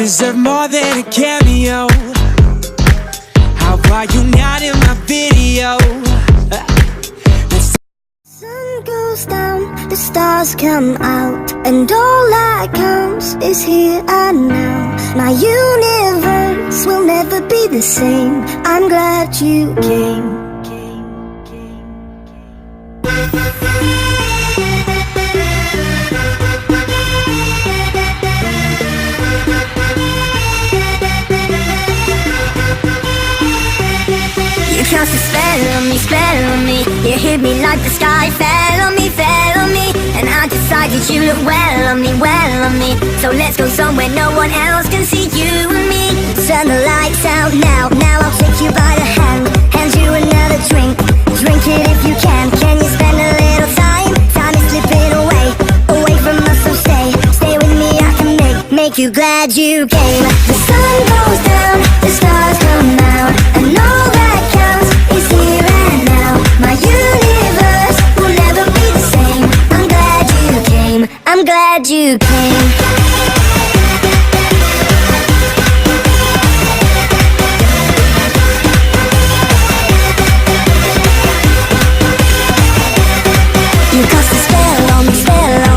deserve more than a cameo. How are you not in my video? Sun goes down, the stars come out, and all that counts is here and now. My universe will never be the same. I'm glad you came. You cast a spell on me. You hit me like the sky fell on me. And I decided you look well on me. So let's go somewhere no one else can see you and me. Turn the lights out now. Now I'll take you by the hand, hand you another drink. Drink it if you can. Can you spend a little time? Time is slipping away, away from us. So stay with me. I can make you glad you came. The sun goes down, the stars come out, and all that counts is here and now. My universe will never be the same. I'm glad you came. I'm glad you came. You cast a spell on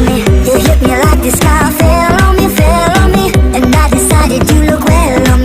me. You hit me like the sky fell on me. And I decided you look well on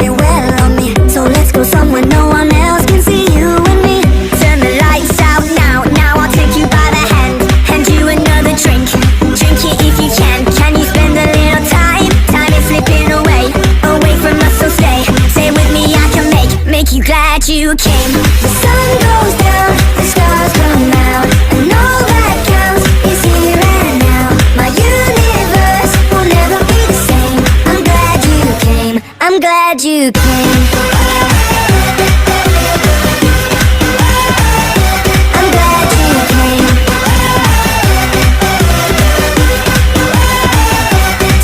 me. So let's go somewhere no one else can see you and me. Turn the lights out now. Now I'll take you by the hand, hand you another drink. Drink it if you can. Can you spend a little time? Time is slipping away, away from us. So stay with me. I can make you glad you came. The sun goes down, the stars come out, and all that counts is here and now. My universe will never be the same. I'm glad you came. I'm glad you came. I'm glad you came.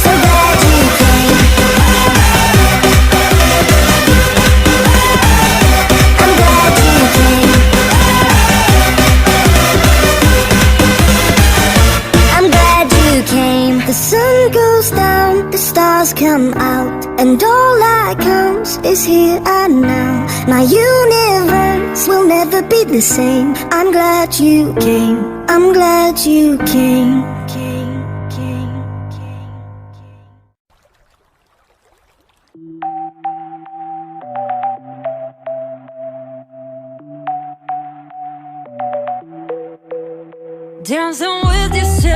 So glad you came. I'm glad you came. I'm glad you came. The sun goes down, the stars come out, and all that counts is here and now. My universe will never be the same. I'm glad you came. I'm glad you came. Dancing with yourself.